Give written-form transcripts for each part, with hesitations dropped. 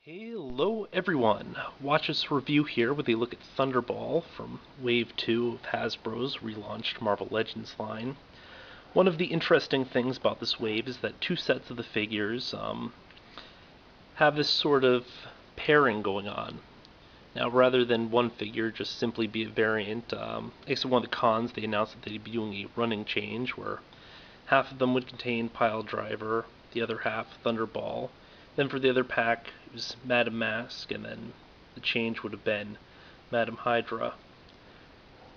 Hello everyone! Watch us review here with a look at Thunderball from Wave 2 of Hasbro's relaunched Marvel Legends line. One of the interesting things about this wave is that two sets of the figures have this sort of pairing going on. Now, rather than one figure just simply be a variant, I guess one of the cons, they announced that they'd be doing a running change where half of them would contain Pile Driver, the other half Thunderball. Then for the other pack, it was Madam Mask, and then the change would have been Madam Hydra.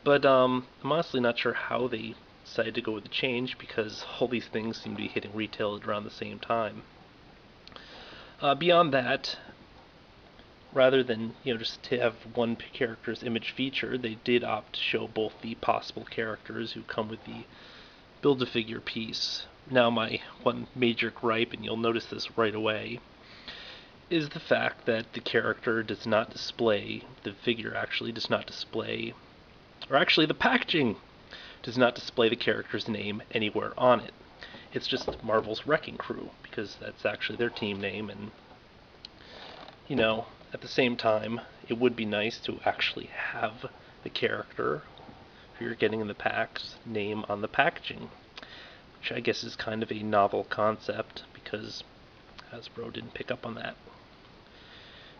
But I'm honestly not sure how they decided to go with the change because all these things seem to be hitting retail at around the same time. Beyond that, rather than just to have one character's image featured, they did opt to show both the possible characters who come with the Build-A-Figure piece. Now my one major gripe, and you'll notice this right away, is the fact that the character does not display, the figure actually does not display, or actually the packaging does not display the character's name anywhere on it. It's just Marvel's Wrecking Crew, because that's actually their team name, and at the same time, it would be nice to actually have the character who you're getting in the pack's name on the packaging, which I guess is kind of a novel concept because Hasbro didn't pick up on that.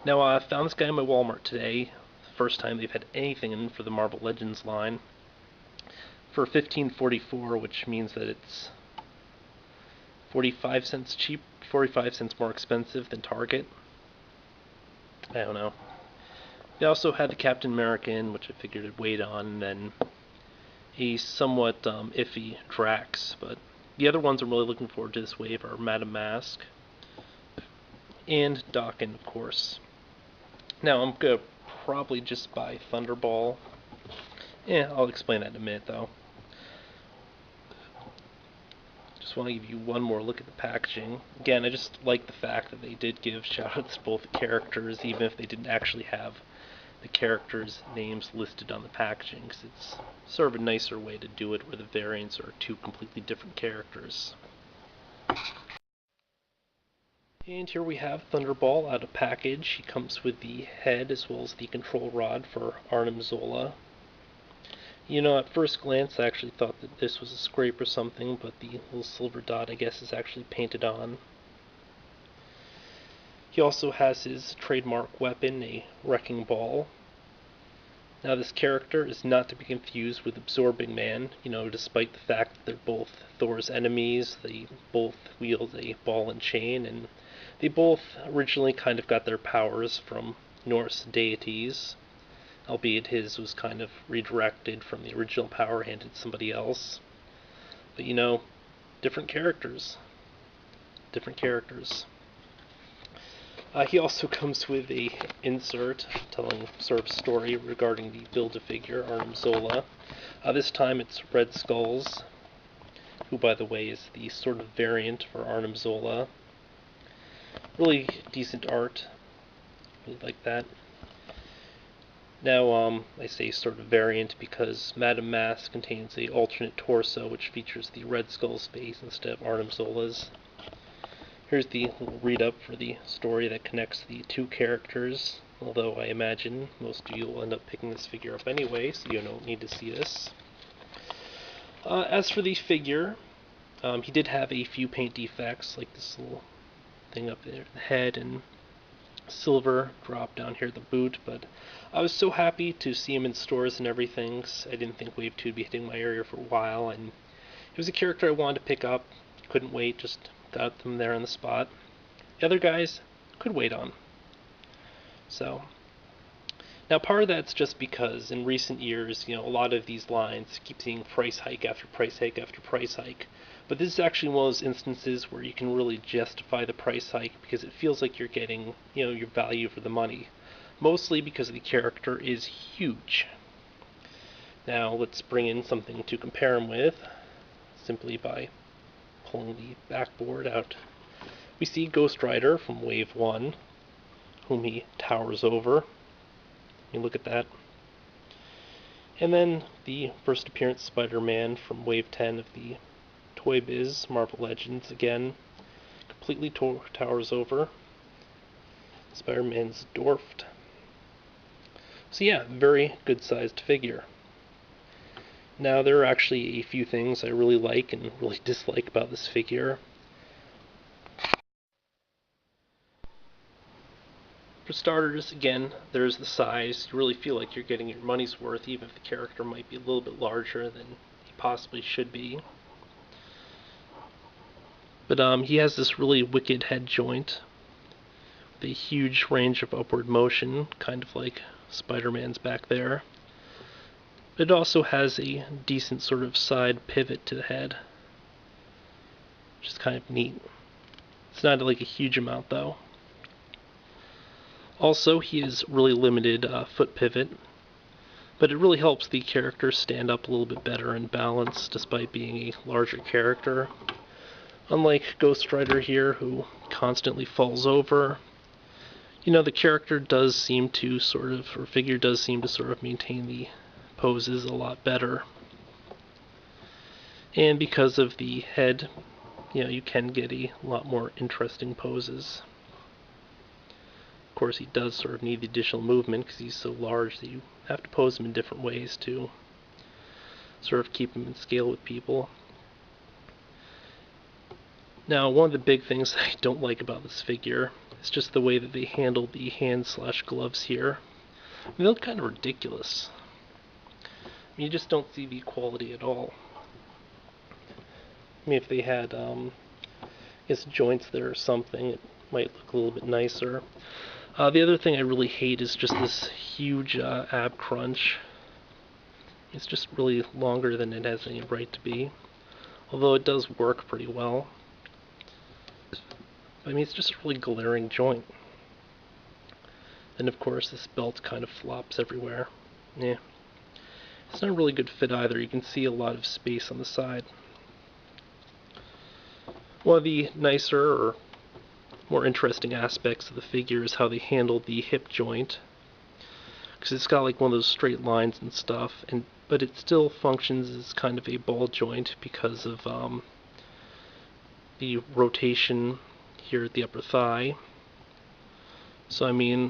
Now, I found this guy in my Walmart today. The first time they've had anything in for the Marvel Legends line for $15.44, which means that it's 45 cents cheap, 45 cents more expensive than Target. I don't know. They also had the Captain America in, which I figured it'd wait on, and then a somewhat iffy Drax, but the other ones I'm really looking forward to this wave are Madam Mask and Dawkins, of course. Now, I'm going to probably just buy Thunderball. I'll explain that in a minute, though. Just want to give you one more look at the packaging. Again, I just like the fact that they did give shoutouts to both the characters, even if they didn't actually have the characters' names listed on the packaging, because it's sort of a nicer way to do it where the variants are two completely different characters. And here we have Thunderball out of package. He comes with the head as well as the control rod for Arnim Zola. At first glance I actually thought that this was a scrape or something, but the little silver dot I guess is actually painted on. He also has his trademark weapon, a wrecking ball. Now, this character is not to be confused with Absorbing Man. Despite the fact that they're both Thor's enemies, they both wield a ball and chain, and they both originally kind of got their powers from Norse deities, albeit his was kind of redirected from the original power handed to somebody else. But different characters. Different characters. He also comes with a insert telling sort of story regarding the Build-A-Figure, Arnim Zola. This time it's Red Skulls, who by the way is the sort of variant for Arnim Zola. Really decent art. Really like that. Now, I say sort of variant because Madam Mask contains a alternate torso which features the Red Skull's face instead of Arnim Zola's. Here's the little read-up for the story that connects the two characters, although I imagine most of you will end up picking this figure up anyway, so you don't need to see this. As for the figure, he did have a few paint defects, like this little thing up there, the head, and silver drop down here at the boot, but I was so happy to see him in stores and everything, cause I didn't think Wave 2 would be hitting my area for a while, and he was a character I wanted to pick up. Couldn't wait, just got them there on the spot. The other guys could wait on. So, now part of that's just because in recent years, a lot of these lines keep seeing price hike after price hike after price hike. But this is actually one of those instances where you can really justify the price hike because it feels like you're getting, your value for the money. Mostly because the character is huge. Now let's bring in something to compare him with, simply by pulling the backboard out. We see Ghost Rider from Wave 1, whom he towers over. You look at that. And then the first appearance Spider-Man from Wave 10 of the Toy Biz Marvel Legends, again, completely towers over. Spider-Man's dwarfed. So yeah, very good sized figure. Now there are actually a few things I really like and really dislike about this figure. For starters, again, there's the size. You really feel like you're getting your money's worth, even if the character might be a little bit larger than he possibly should be. But he has this really wicked head joint with a huge range of upward motion, kind of like Spider-Man's back there. It also has a decent sort of side pivot to the head, which is kind of neat. It's not like a huge amount though. Also, he has really limited foot pivot, but it really helps the character stand up a little bit better in balance despite being a larger character. Unlike Ghost Rider here, who constantly falls over, the character does seem to figure does seem to sort of maintain the poses a lot better. And because of the head, you can get a lot more interesting poses. Of course, he does sort of need the additional movement because he's so large that you have to pose him in different ways to sort of keep him in scale with people. Now, one of the big things I don't like about this figure is just the way that they handle the hands/gloves here. They look kind of ridiculous. You just don't see the quality at all. If they had, joints there or something, it might look a little bit nicer. The other thing I really hate is just this huge ab crunch. It's just really longer than it has any right to be, although it does work pretty well. It's just a really glaring joint. And of course this belt kind of flops everywhere. Yeah. It's not a really good fit either. You can see a lot of space on the side. One of the nicer or more interesting aspects of the figure is how they handle the hip joint, because it's got like one of those straight lines and stuff, but it still functions as kind of a ball joint because of the rotation here at the upper thigh. So yeah,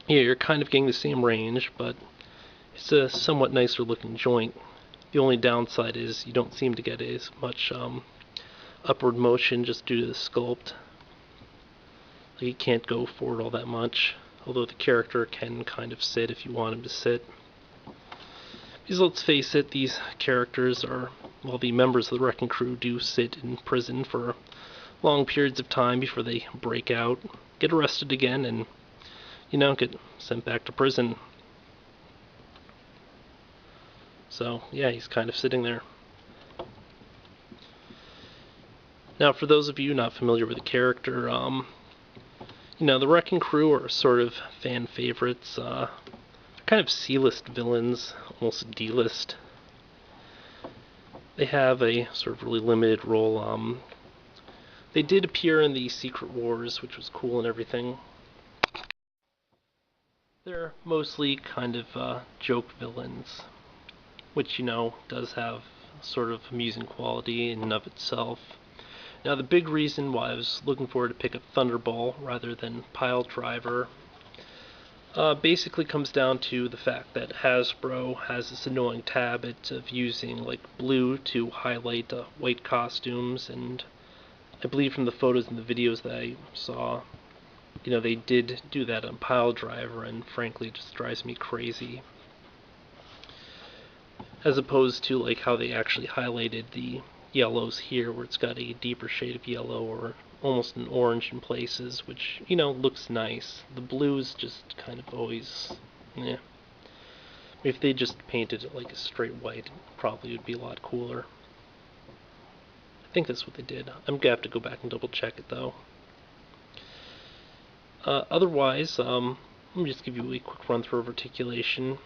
you're kind of getting the same range, but it's a somewhat nicer looking joint. The only downside is you don't seem to get as much upward motion just due to the sculpt. He can't go forward all that much, although the character can kind of sit if you want him to sit. Because let's face it, these characters are, well, the members of the Wrecking Crew do sit in prison for long periods of time before they break out, get arrested again, and, get sent back to prison. So, yeah, he's kind of sitting there. Now, for those of you not familiar with the character, the Wrecking Crew are sort of fan favorites. Kind of C-list villains, almost D-list. They have a sort of really limited role. They did appear in the Secret Wars, which was cool and everything. They're mostly kind of joke villains, which, does have sort of amusing quality in and of itself. Now, the big reason why I was looking forward to pick up Thunderball rather than Pile Driver basically comes down to the fact that Hasbro has this annoying habit of using like blue to highlight white costumes, and I believe from the photos and the videos that I saw, they did do that on Pile Driver, and frankly it just drives me crazy. As opposed to like how they actually highlighted the yellows here, where it's got a deeper shade of yellow or almost an orange in places, which, looks nice. The blues just kind of always, If they just painted it like a straight white, it probably would be a lot cooler. I think that's what they did. I'm gonna have to go back and double check it though. Otherwise, let me just give you a quick run through of articulation.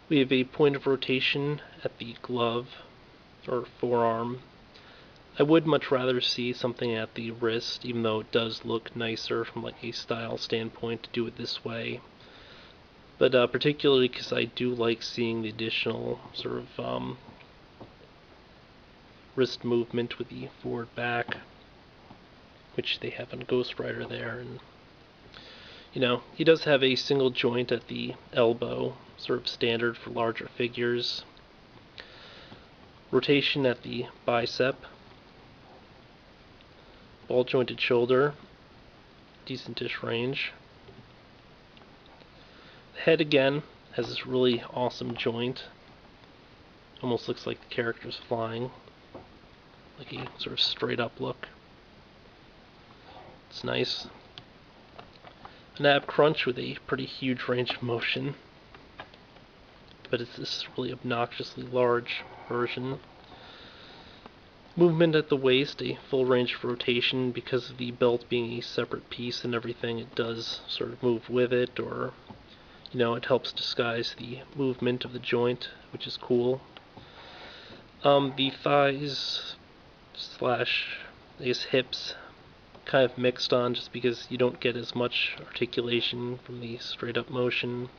We have a point of rotation at the glove or forearm. I would much rather see something at the wrist, even though it does look nicer from like a style standpoint to do it this way. But particularly because I do like seeing the additional sort of wrist movement with the forward back, which they have on Ghost Rider there, and He does have a single joint at the elbow, sort of standard for larger figures. Rotation at the bicep. Ball jointed shoulder. Decentish range. The head again has this really awesome joint. Almost looks like the character's flying. Like a sort of straight up look. It's nice. An ab crunch with a pretty huge range of motion. But it's this really obnoxiously large version. Movement at the waist, a full range of rotation. Because of the belt being a separate piece and everything, it does sort of move with it, or it helps disguise the movement of the joint, which is cool. The thighs slash I guess hips kind of mixed on, just because you don't get as much articulation from the straight up motion.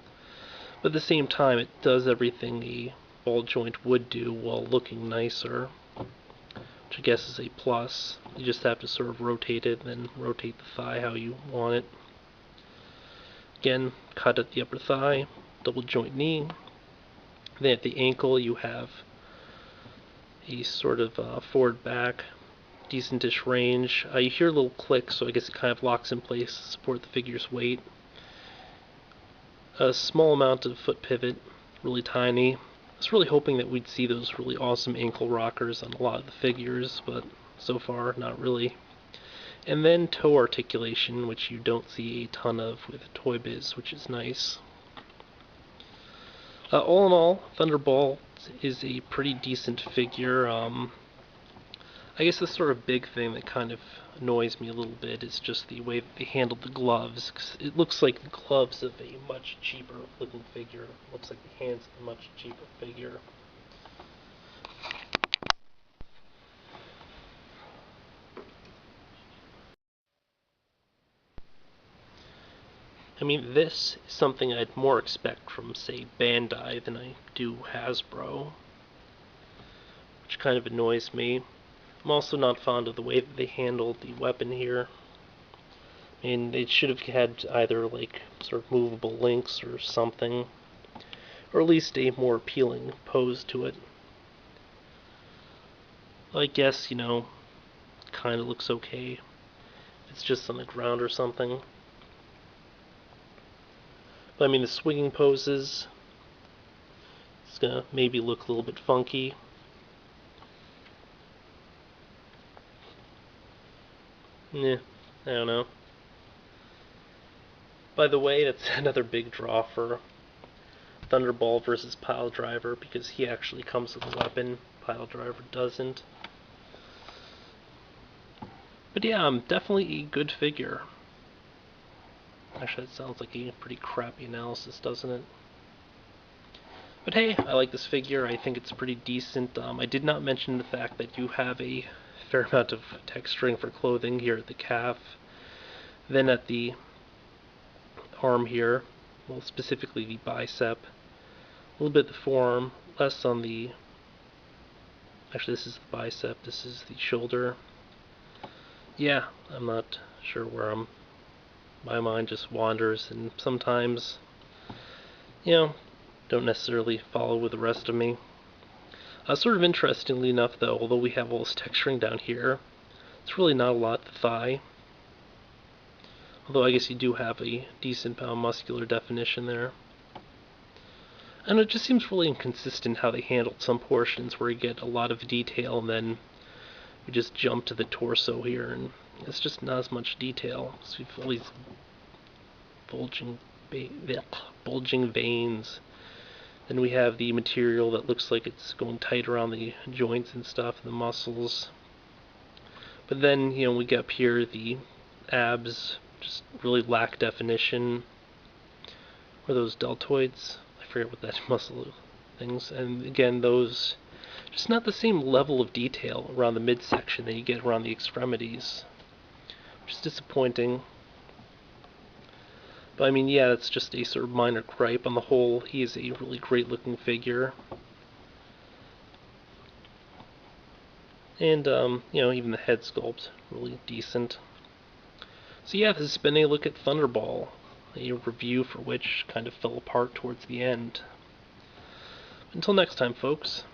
But at the same time, it does everything a ball joint would do while looking nicer, which I guess is a plus. You just have to sort of rotate it and then rotate the thigh how you want it. Again, cut at the upper thigh, double joint knee. Then at the ankle you have a sort of forward back, decentish range. You hear a little click, so I guess it kind of locks in place to support the figure's weight. A small amount of foot pivot, really tiny. I was really hoping that we'd see those really awesome ankle rockers on a lot of the figures, but so far, not really. And then toe articulation, which you don't see a ton of with Toy Biz, which is nice. All in all, Thunderball is a pretty decent figure. I guess the sort of big thing that kind of annoys me a little bit is just the way that they handled the gloves. 'Cause it looks like the gloves of a much cheaper looking figure. It looks like the hands of a much cheaper figure. I mean, this is something I'd more expect from, say, Bandai than I do Hasbro, which kind of annoys me. I'm also not fond of the way that they handled the weapon here. I mean, they should have had either, like, sort of movable links or something, or at least a more appealing pose to it. I guess, kind of looks okay if it's just on the ground or something. But I mean, the swinging poses, it's gonna maybe look a little bit funky. Yeah, I don't know. By the way, that's another big draw for Thunderball versus Pile Driver, because he actually comes with a weapon, Pile Driver doesn't. But yeah, definitely a good figure. Actually, that sounds like a pretty crappy analysis, doesn't it? But hey, I like this figure. I think it's pretty decent. I did not mention the fact that you have a fair amount of texturing for clothing here at the calf. Then at the arm here, well, specifically the bicep. A little bit the forearm, less on the... Actually, this is the bicep, this is the shoulder. Yeah, I'm not sure where my mind just wanders, and sometimes, don't necessarily follow with the rest of me. Sort of interestingly enough, though, although we have all this texturing down here, it's really not a lot to the thigh. Although I guess you do have a decent muscular definition there. And it just seems really inconsistent how they handled some portions where you get a lot of detail and then we just jump to the torso here and it's just not as much detail. So we've all these bulging veins. Then we have the material that looks like it's going tight around the joints and stuff, the muscles. But then, we get up here, the abs just really lack definition. Or those deltoids? I forget what that muscle things. And again, those just not the same level of detail around the midsection that you get around the extremities, which is disappointing. But I mean, yeah, that's just a sort of minor gripe. On the whole, he is a really great looking figure. And, even the head sculpt, really decent. So yeah, this has been a look at Thunderball. a review for which kind of fell apart towards the end. Until next time, folks.